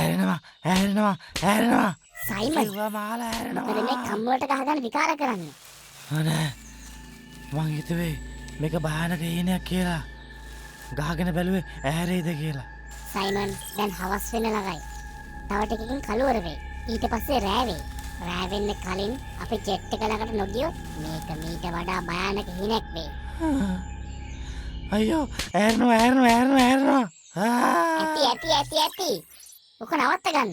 ඇරෙනවා. Simon කිව්වා මාලා මොකද මේ ඇරෙනවා. කම්මුවට ගහගන්න විකාර කරන්නේ? අනේ මං හිතුවේ මේක භයානක හීනයක් කියලා. ගහගෙන බැලුවේ ඇහැරෙයිද කියලා. සයිමන් දැන් හවස් වෙන ළඟයි. තව ටිකකින් කළුවර වෙයි. ඊට පස්සේ රෑ වෙයි. රෑ වෙන්න කලින් අපි ජෙට් එක ළඟට නොගියොත් මේක මීට වඩා භයානක හීනයක් වෙයි. අයියෝ ඇරෙනවා. ඇති. ඔක නවත්ත ගන්න.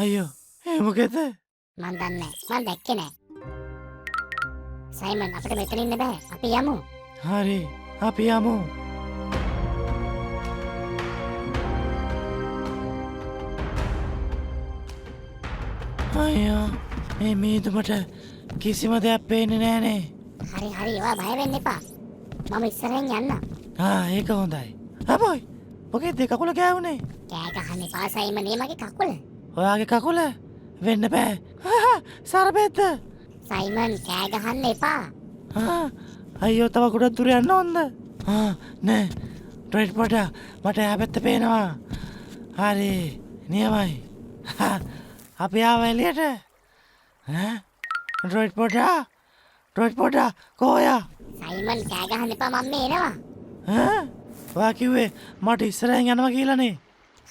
අයියෝ ඒ මොකද? මන් දන්නේ නැහැ. මන් දැක්කේ නැහැ. සයිමන් අපිට මෙතන ඉන්න බෑ. අපි යමු. හරි අපි යමු. අයියෝ මේ මීදුමට කිසිම දෙයක් පේන්නේ නෑනේ. හරි ඔයා බය වෙන්න එපා. මම ඉස්සරහින් යන්නම්. ඒක හොඳයි. අපොයි මොකේද කකුල ගෑවුනේ? කෑ ගහන්න එපා සයිමන්. මේ මගේ කකුල. ඔයාගේ කකුල වෙන්න බෑ. සරබෙද්ද? සයිමන් කෑ ගහන්න එපා. අයියෝ තව ගොඩක් දුර යන්න ඕනද? නෑ ඩ්‍රොයිඩ් පොඩා මට එහා පැත්ත පේනවා. හරි නියමයි. අපි ආව එළියට. ඩ්‍රොයිඩ් පොඩා කොහොයා? සයිමන් කෑ ගහන්න එපා. මම මේ එනවා. ඔයා කිව්වේ මට ඉස්සරහින් යනවා කියලානේ.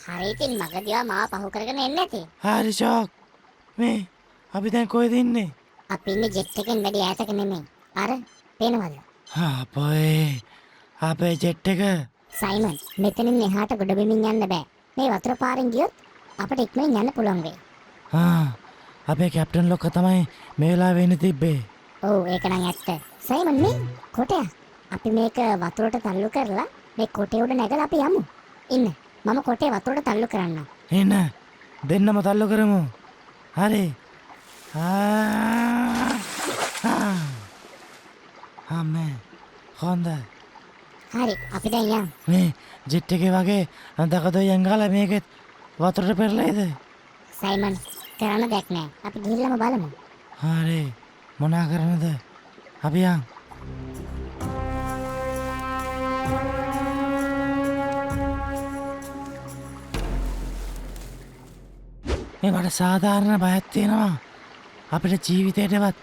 හරි ඉතින් මගදී ඔයා මාව පහු කරගෙන එන්නේ නැති. හරි ෂොක්. මේ අපි දැන් කොහෙද ඉන්නේ? අපි ඉන්නේ ජෙට් එකෙන් වැඩි ඈතක නෙමෙයි. අර පේනවද? අපේ ජෙට් එක. සයිමන් මෙතනින් එහාට ගොඩ බිමින් යන්න බෑ. මේ වතුර පාරෙන් ගියොත් අපිට ඉක්මනින් යන්න පුළුවන් වෙයි. අපේ කැප්ටන් ලොක්කා තමයි මේ වෙලාවේ ඉන්නේ තිබ්බේ. ඔව් ඒක නම් ඇත්ත. සයිමන් මේ කොටය. අපි මේක වතුරට තල්ලු කරලා මේ කොටේ උඩ නැගලා අපි යමු. ඉන්න. මම කොටේ වතුරට තල්ලු කරන්නම්. එන්න දෙන්නම තල්ලු කරමු. හරි. අම්මේ හොඳයි. හරි අපි දැන් යමු. මේ ජෙට් එකේ වගේ දකදොයන් ගාලා මේකෙත් වතුරට පෙරලයිද? සයිමන් කරන්න දෙයක් නෑ. අපි ගිහිල්ලාම බලමු. හරි මොනා කරනද? අපි යන්. මේ මට සාධාරණ බයක් තියෙනවා. අපිට ජීවිතේටවත්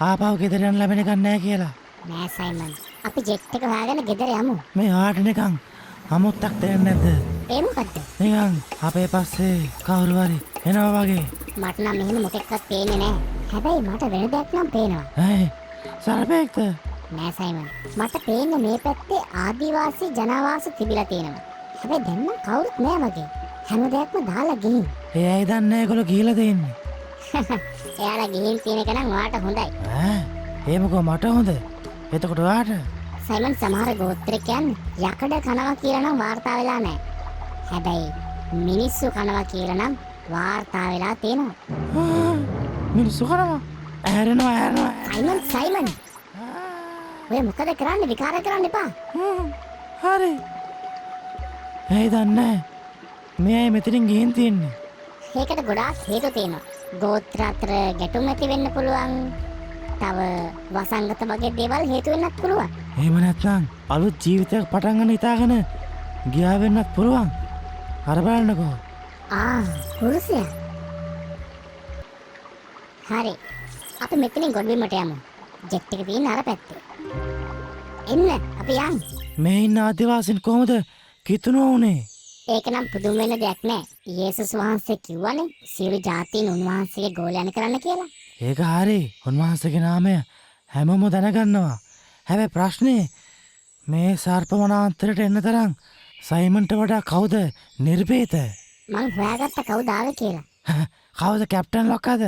ආපහු ගෙදර යන්න ලැබෙන එකක් නැහැ කියලා. නෑ සයිමන්. අපි ජෙට් එක හොයාගෙන ගෙදර යමු. මේ ආට නිකන් අමුත්තක් දෙන්නේ නැද්ද? ඒ මොකද්ද? නිකන් අපේ පස්සේ කවුරු හරි එනවා වගේ. මට නම් මෙහෙම මොකෙක්වත් පේන්නේ නෑ. හැබැයි මට වෙන දෙයක් නම් පේනවා. සරපෙක්ද? නෑ සයිමන්. මට පේන්නේ මේ පැත්තේ ආදිවාසී ජනවාස තිබිලා තියෙනවා. හැබැයි දැන් නම් කවුරුත් නෑ වගේ. හැම දෙයක්ම දාලා ගිහින්. ඒ ඇයි දන්නේ ඒගොල්ලෝ ගිහලා දෙන්නේ? එයාලා ගිහින් තියෙන එක නම් ඔයාට හොඳයි. ඒ මොකෝ මට හොඳ? එතකොට ඔයාට? සයිමන් සමහර ගෝත්‍රිකයන් යකඩ කනවා කියලා නම් වාර්තා වෙලා නෑ. හැබැයි මිනිස්සු කනවා කියලා නම් වාර්තා වෙලා තියෙනවා. මිනිස්සු කනවා? ඇහැරෙනවා. සයිමන් ඔය මොකද කරන්නේ? විකාර කරන්න එපා. හරි. ඇයි දන්නේ? මෙයයි මෙතනින් ගිහින් තියන්නේ. ඒකට ගොඩාක් හේතු තියෙනවා. ගෝත්‍ර අතර ගැටුම් ඇති වෙන්න පුළුවන්. තව වසංගත වගේ දේවල් හේතු වෙන්නත් පුළුවන්. එහෙම නැත්නම් අලුත් ජීවිතයක් පටන් ගන්න හිතාගෙන ගියා වෙන්නත් පුළුවන්. අර බලන්නකෝ. පුරුෂයා. හරි. අපි මෙතනින් ගොඩබිමට යමු. ජෙට් එක තියෙන අර පැත්තේ. එන්න අපි යන්. මේ ඉන්න ආදිවාසීන් කොහොමද කිතුණු වුනේ? ඒක නම් පුදුම වෙන දෙයක් නෑ. යේසුස් වහන්සේ කිව්වනේ සියලු ජාතීන් උන්වහන්සේගේ ගෝලයන් කරන්න කියලා. ඒක හරි. උන්වහන්සේගේ නාමය හැමෝම දැනගන්නවා. හැබැයි ප්‍රශ්නේ මේ සර්ප වනාන්තරයට එන්න තරම් සයිමන්ට වඩා කවුද නිර්භීත? මං හොයාගත්ත කවුද ආවේ කියලා. කවුද කැප්ටන් ලොක්කාද?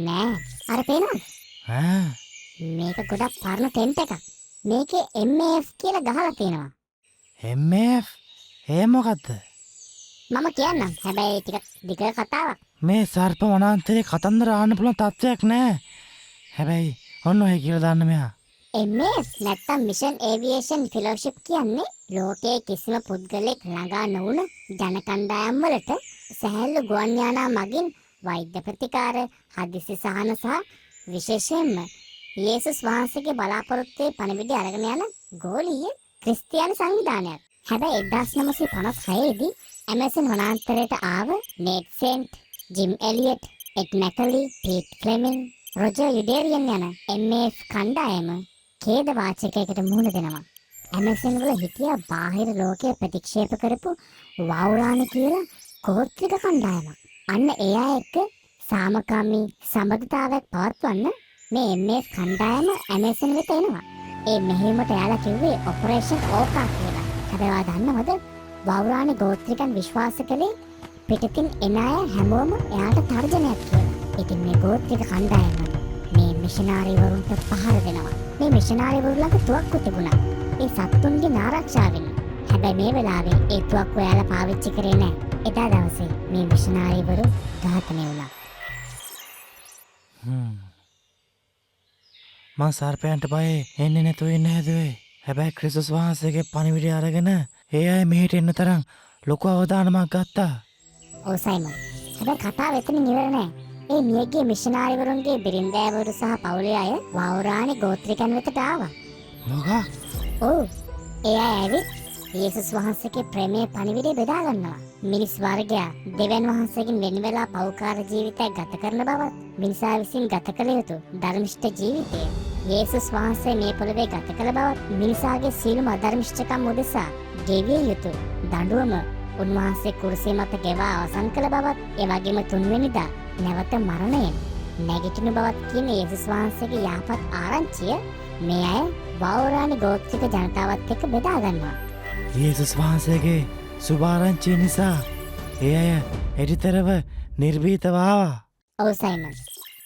නෑ. අර පේනවද? මේක ගොඩක් පරණ ටෙන්ට් එකක්. මේකේ MAF කියලා ගහලා තියෙනවා. MAF? ඒ මොකද්ද? මම කියන්නම්. හැබැයි ටිකක් දිග කතාවක්. මේ සර්ප වනාන්තරේ කතන්දර ආන්න පුළුවන් තත්ත්වයක් නෑ. හැබැයි ඔන්න ඔය කියලා දාන්න මෙහා. MAF නැත්තම් මිෂන් ඒවියේෂන් ෆෙලෝෂිප් කියන්නේ ලෝකයේ කිසිම පුද්ගලෙක් ළඟා නොවුන ජන කණ්ඩායම් වලට සැහැල්ලු ගුවන් යානා මගින් වෛද්‍ය ප්‍රතිකාර, හදිසි සහන සහ විශේෂයෙන්ම යේසුස් වහන්සේගේ බලාපොරොත්තුවේ පණිවිඩය අරගෙන යන ගෝලීය ක්‍රිස්තියානි සංවිධානයක්. හැබැයි 1956 දී ඇමසන් වනාන්තරයට ආව Nate Saint, Jim Elliot, Ed McCully, Pete Fleming, Roger Youderian යන MAF කණ්ඩායම ඛේද වාචකයකට මුහුණ දෙනවා. ඇමසන් වල හිටිය බාහිර ලෝකයේ ප්‍රතික්ෂේප කරපු වවුරානි කියලා ගෝත්‍රික කණ්ඩායමක්. අන්න ඒ අය එක්ක සාමකාමී සම්බන්ධතාවයක් පවත්වන්න මේ MAF කණ්ඩායම ඇමසන් වෙත එනවා. ඒ මෙහෙයුමට යාලා කිව්වේ ඔපරේෂන් ඕකා කියලා. හැබැයි ඔයා දන්නවද වවුරානි ගෝත්‍රිකයන් විශ්වාස කළේ පිටතින් එන අය හැමෝම එයාට තර්ජනයක් කියලා. ඉතින් මේ ගෝත්‍රික කණ්ඩායම මේ මිෂනාරිවරුන්ට පහර දෙනවා. මේ මිෂනාරිවරු ළඟ තුවක්කු තිබුණා. ඒ සත්තුන්ගේ ආරක්ෂාව වෙන්න. හැබැයි මේ වෙලාවේ ඒ තුවක්කු එයාලා පාවිච්චි කරේ නැහැ. එදා දවසේ මේ මිෂනාරිවරු ඝාතනය වුණා. මං සර්පයන්ට බය එන්නේ නැතුව ඉන්න හැදුවේ. හැබැයි ක්‍රිස්තුස් වහන්සේගේ පණිවිඩය අරගෙන ඒ අය මෙහෙට එන්න තරම් ලොකු අවදානමක් ගත්තා. ඔව් සයිමන්. හැබැයි කතාව එතනින් ඉවර නෑ. ඒ මියගේ මිෂනාරිවරුන්ගේ බිරින්දෑවරු සහ පවුලේ අය වවුරානි ගෝත්‍රිකයන් වෙතට ආවා. මොකක්? ඔව්. ඒ අය ඇවිත් යේසුස් වහන්සේගේ ප්‍රේමයේ පණිවිඩය බෙදා ගන්නවා. මිනිස් වර්ගයා දෙවියන් වහන්සේගෙන් වෙන් වෙලා පෞකාර ජීවිතයක් ගත කරන බවත්, මිනිසා විසින් ගත කළ යුතු ධර්මිෂ්ඨ ජීවිතය යේසුස් වහන්සේ මේ පොළවේ ගත කළ බවත්, මිනිසාගේ සියලුම අධර්මිෂ්ඨකම් උදෙසා ගෙවිය යුතු දඬුවම උන්වහන්සේ කුරුසිය මත ගෙවා අවසන් කළ බවත්, ඒ වගේම තුන්වෙනිදා නැවත මරණයෙන් නැගිටින බවත් කියන යේසුස් වහන්සේගේ යහපත් ආරංචිය මේ අය වවුරානි ගෝත්‍රික ජනතාවත් එක්ක බෙදා ගන්නවා. යේසුස් වහන්සේගේ සුභාරංචිය නිසා ඒ අය එඩිතරව නිර්භීතව ආවා. ඔව් සයිමන්.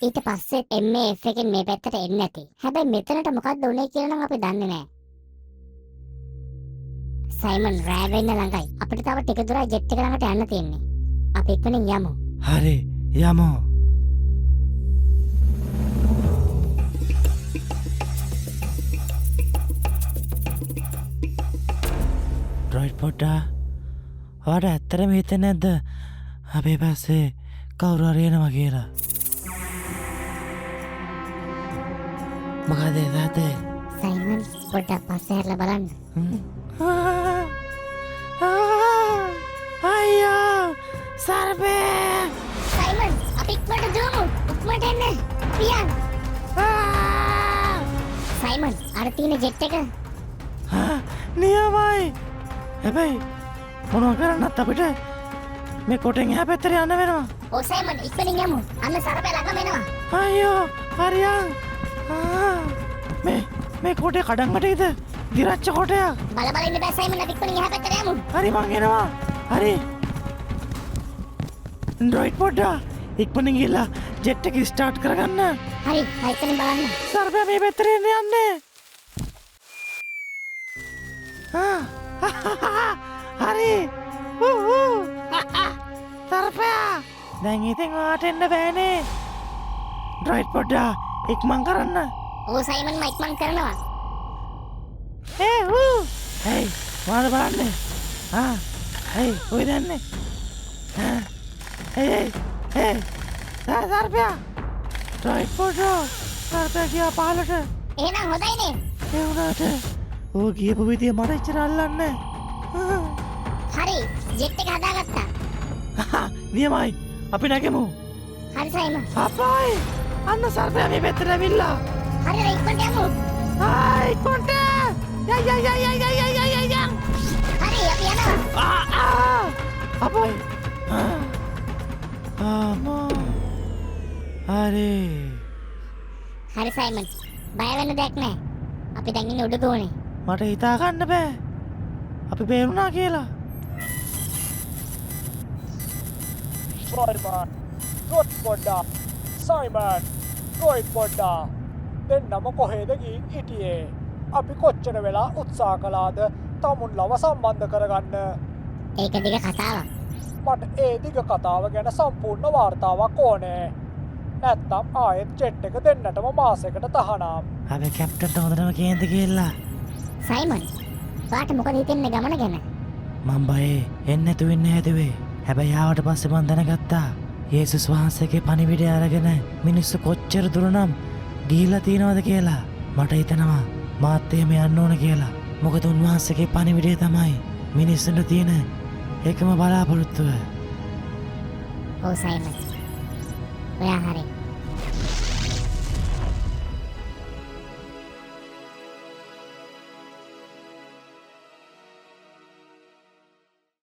ඊට පස්සේ MAF එකෙන් මේ පැත්තට එන්නේ නැති. හැබැයි මෙතනට මොකද්ද උනේ කියලා නම් අපි දන්නේ නැහැ. සයිමන් රෑ වෙන්න ළඟයි. අපිට තව ටික දුරයි ජෙට් එක ළඟට යන්න තියෙන්නේ. අපි ඉක්මනින් යමු. හරි යමු. රයිට් පොඩ්ඩා. ඔයාට ඇත්තටම හිතෙන්නේ නැද්ද අපේ පස්සේ කවුරු හරි එනවා කියලා? මොකද ඒ සයිමන් පොඩ්ඩක් පස්සේ හැරලා බලන්න. අයියෝ සර්පේ! සයිමන් අපි ඉක්මනට දුවමු. ඉක්මනට එන්න. පියන්. සයිමන් අර තියෙන ජෙට් එක නියමයි. හැබැයි මොනවා කරන්නත් අපිට මේ කොටෙන් එහා පැත්තට යන්න වෙනවා. ඔව් සයිමන් ඉක්මනින් යමු. අන්න සර්පයා ළඟම එනවා. අයියෝ හරියන්. මේ කොටේ කඩන්ගටයිද දිරච්ච කොටයක්. බල බල ඉන්න බෑ සයිමන්. අපි ඉක්මනින් එහා පැත්තට යමු. හරි මං එනවා. හරි රයිට් පොඩ්ඩා ඉක්මනින් ගිහලා ජෙට් එක ස්ටාර්ට් කරගන්න. හරි ඉක්මනින් බලන්න. සර්පයා මේ පැත්තට යන්නේ. හරි සර්පයා දැන් ඉතින් ඔයාට එන්න බෑනේ. රයිට් පොඩ්ඩා ඉක්මන් කරන්න. ඔව් සයිමන් මම ඉක්මන් කරනවා. හේ මොනවද බලන්නේ? හේ කොහෙද යන්නේ? හේ සර්පයා රයිට් පොඩ්ඩා සර්පයා ගියා පහලට. එහෙනම් හොඳයිනේ. ඒ වුණාට ඕ ගියපු විදිය මට එච්චර අල්ලන්නේ. හරි ජෙට් එක හදාගත්තා. නියමයි අපි නැගෙමු. හරි සයිමන්. අපයි අන්න සර්පයා මේ පැත්තට ඇවිල්ලා. හරි ඉක්මනට යමු. ඉක්මනට යන්. හරි අපි යනවා. අපයි හරි සයිමන් බය වෙන්න දෙයක් නැහැ. අපි දැන් ඉන්නේ උඩ ගෝනේ. මට හිතා ගන්න බෑ අපි බේරුණා කියලා. Simon, good පොඩ්ඩා. Simon, good පොඩ්ඩා. දෙන්නම කොහෙද ගිහින් හිටියේ? අපි කොච්චර වෙලා උත්සාහ කළාද තමුන්ලව සම්බන්ධ කරගන්න? ඒක දිග කතාවක්. මට ඒ දිග කතාව ගැන සම්පූර්ණ වාර්තාවක් ඕනේ. නැත්තම් ආයෙත් ජෙට් එක දෙන්නටම මාසෙකට තහනම්. අපි කැප්ටන්ට හොඳටම කේන්ති කියලා. සයිමන් වාට මොකද හිතෙන්නේ ගමන ගැන? මං බයේ එන්න නැතුව ඉන්න හැදුවේ. හැබැයි ආවට පස්සේ මං දැනගත්තා යේසුස් වහන්සේගේ පණිවිඩය අරගෙන මිනිස්සු කොච්චර දුරනම් ගිහිල්ලා තියෙනවද කියලා. මට හිතෙනවා මාත් එහෙම යන්න ඕන කියලා. මොකද උන්වහන්සේගේ පණිවිඩය තමයි මිනිස්සුන්ට තියෙන එකම බලාපොරොත්තුව. ඔව් සයිමන්. ඔයා හරි.